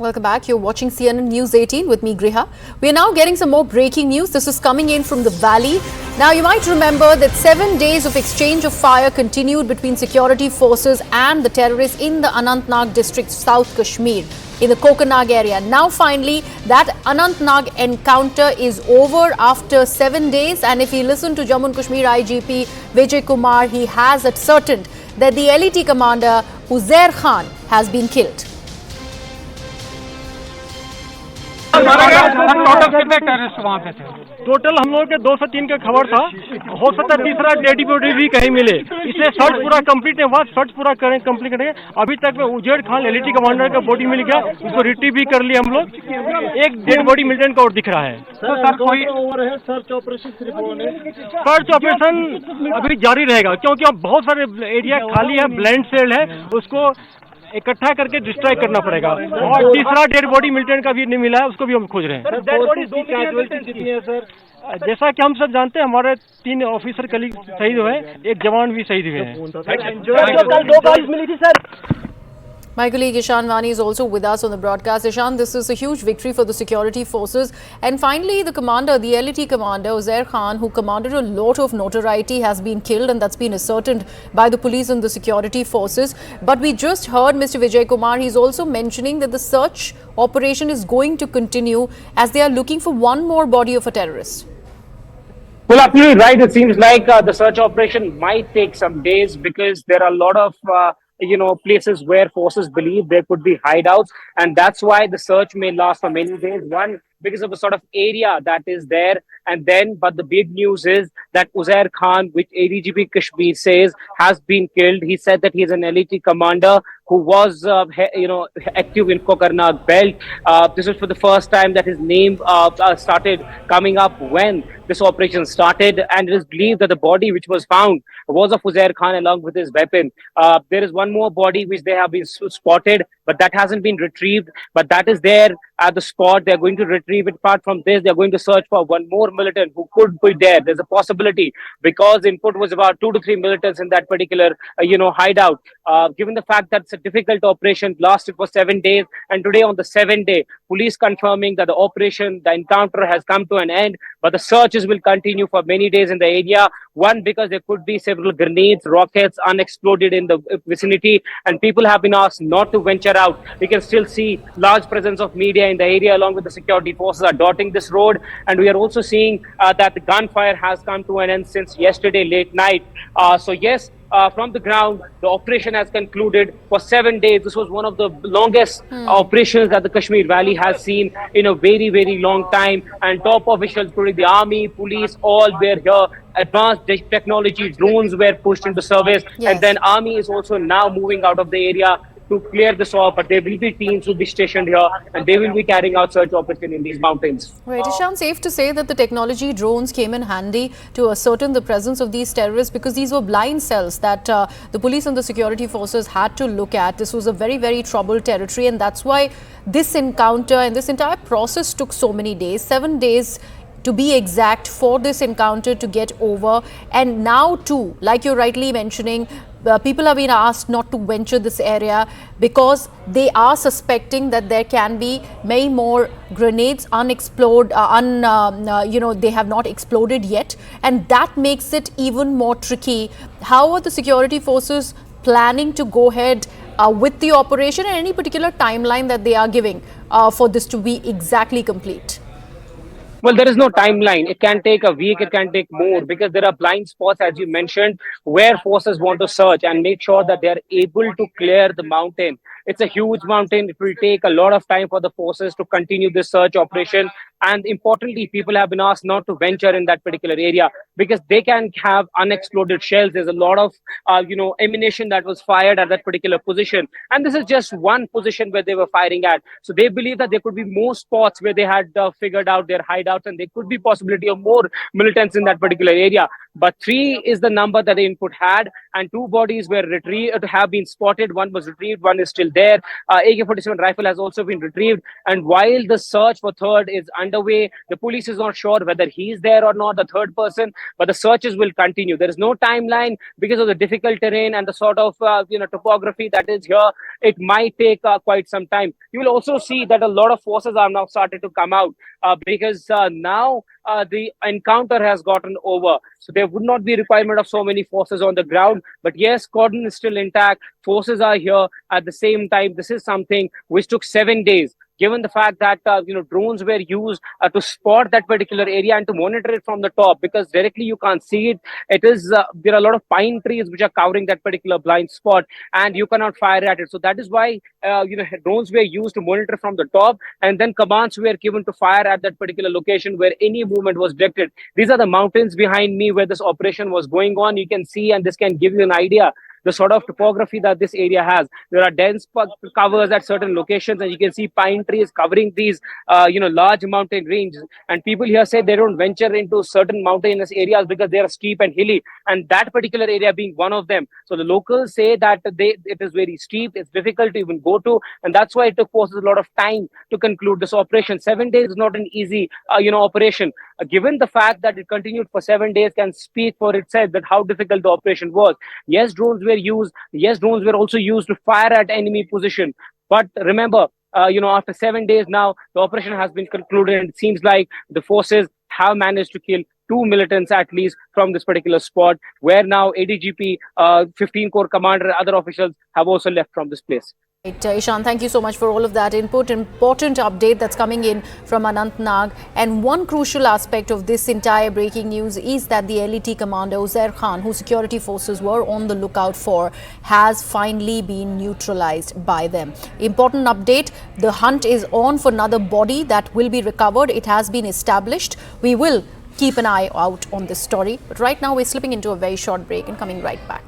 Welcome back. You're watching CNN News 18 with me, Griha. We are now getting some more breaking news. This is coming in from the valley. Now, you might remember that 7 days of exchange of fire continued between security forces and the terrorists in the Anantnag district, South Kashmir, in the Kokanag area. Now, finally, that Anantnag encounter is over after 7 days. And if you listen to Jammu and Kashmir IGP Vijay Kumar, he has ascertained that the LeT commander Uzair has been killed. Total हम लोग के 2 से 3 का खबर था। हो सकता है तीसरा डेड बॉडी भी कहीं मिले, इसलिए सर्च पूरा कंप्लीट नहीं हुआ। सर्च पूरा कंप्लीट करेंगे। अभी तक में उजैर खान LeT कमांडर का बॉडी मिल गया, उसको रिट्रीव भी कर लिया हम लोग। एक डेड बॉडी मिलिटेंट का और दिख रहा है। तो सर कोई सर्च ऑपरेशन अभी जारी रहेगा, क्योंकि अब बहुत सारे एरिया खाली है, ब्लाइंड सेल है, उसको इकट्ठा करके डिस्ट्रॉय करना पड़ेगा। और तीसरा डेड बॉडी मिलिटेंट का भी नहीं मिला है, उसको भी हम खोज रहे हैं। डेड बॉडी 2 कितनी है सर? जैसा कि हम सब जानते हैं, हमारे 3 ऑफिसर कलीग शहीद हुए, 1 जवान भी शहीद हुए हैं। कल 2 कॉल्स मिली थी sir. My colleague Ishan Vani is also with us on the broadcast. Ishan, this is a huge victory for the security forces. And finally, the commander, the LeT commander, Uzair Khan, who commanded a lot of notoriety, has been killed, and that's been ascertained by the police and the security forces. But we just heard Mr. Vijay Kumar. He's also mentioning that the search operation is going to continue as they are looking for one more body of a terrorist. Well, absolutely right. It seems like the search operation might take some days because there are a lot of places where forces believe there could be hideouts, and that's why the search may last for many days. One, because of the sort of area that is there, and then, but the big news is that Uzair Khan, which ADGP Kashmir says has been killed. He said that he's an LeT commander who was, active in Kokanag belt. This is for the first time that his name started coming up when this operation started, and it is believed that the body which was found was of Uzair Khan along with his weapon. There is one more body which they have been spotted, but that hasn't been retrieved. But that is there at the spot. They're going to retrieve it. Apart from this, they're going to search for one more militant who could be there. There's a possibility because input was about 2 to 3 militants in that particular, hideout. Given the fact that it's a difficult operation, lasted for 7 days, and today on the 7th day, police confirming that the operation, the encounter has come to an end, but the searches will continue for many days in the area. One, because there could be several grenades, rockets, unexploded in the vicinity, and people have been asked not to venture out. We can still see large presence of media in the area along with the security forces are dotting this road, and we are also seeing that the gunfire has come to an end since yesterday late night. So yes, from the ground, the operation has concluded for 7 days. This was one of the longest operations that the Kashmir Valley has seen in a very, very long time. And top officials, including the army, police, all were here. Advanced technology, drones were pushed into service. Yes. And then army is also now moving out of the area to clear this off, but there will be teams who will be stationed here, and they will be carrying out search operation in these mountains. Right, Ishan, safe to say that the technology drones came in handy to ascertain the presence of these terrorists, because these were blind cells that the police and the security forces had to look at. This was a very, very troubled territory, and that's why this encounter and this entire process took so many days, 7 days to be exact, for this encounter to get over. And now too, like you're rightly mentioning, people have been asked not to venture this area because they are suspecting that there can be many more grenades unexploded, they have not exploded yet, and that makes it even more tricky. How are the security forces planning to go ahead with the operation, and any particular timeline that they are giving for this to be exactly complete? Well, there is no timeline. It can take a week, it can take more, because there are blind spots, as you mentioned, where forces want to search and make sure that they are able to clear the mountain. It's a huge mountain. It will take a lot of time for the forces to continue this search operation. And importantly, people have been asked not to venture in that particular area because they can have unexploded shells. There's a lot of, ammunition that was fired at that particular position. And this is just one position where they were firing at. So they believe that there could be more spots where they had figured out their hideouts, and there could be possibility of more militants in that particular area. But 3 is the number that the input had, and 2 bodies were retrieved, have been spotted. One was retrieved, one is still still there. AK-47 rifle has also been retrieved. And while the search for third is underway, the police is not sure whether he is there or not, the third person, but the searches will continue. There is no timeline because of the difficult terrain and the sort of topography that is here. It might take quite some time. You will also see that a lot of forces are now started to come out because now the encounter has gotten over. So there would not be requirement of so many forces on the ground. But yes, cordon is still intact. Forces are here at the same time. This is something which took 7 days. Given the fact that drones were used to spot that particular area and to monitor it from the top, because directly you can't see it. It is there are a lot of pine trees which are covering that particular blind spot, and you cannot fire at it. So that is why drones were used to monitor from the top, and then commands were given to fire at that particular location where any movement was detected. These are the mountains behind me where this operation was going on. You can see, and this can give you an idea the sort of topography that this area has. There are dense covers at certain locations, and you can see pine trees covering these, large mountain ranges. And people here say they don't venture into certain mountainous areas because they are steep and hilly, and that particular area being one of them. So the locals say that it is very steep, it's difficult to even go to, and that's why it took forces a lot of time to conclude this operation. 7 days is not an easy, operation. Given the fact that it continued for 7 days can speak for itself that how difficult the operation was. Yes, drones were used. Yes, drones were also used to fire at enemy position. But remember, after 7 days now, the operation has been concluded, and it seems like the forces have managed to kill 2 militants at least from this particular spot, where now ADGP, 15 Corps commander, and other officials have also left from this place. Right, Ishan, thank you so much for all of that input. Important update that's coming in from Anantnag. And one crucial aspect of this entire breaking news is that the LeT commander Uzair Khan, who security forces were on the lookout for, has finally been neutralized by them. Important update, the hunt is on for another body that will be recovered. It has been established. We will keep an eye out on this story. But right now we're slipping into a very short break and coming right back.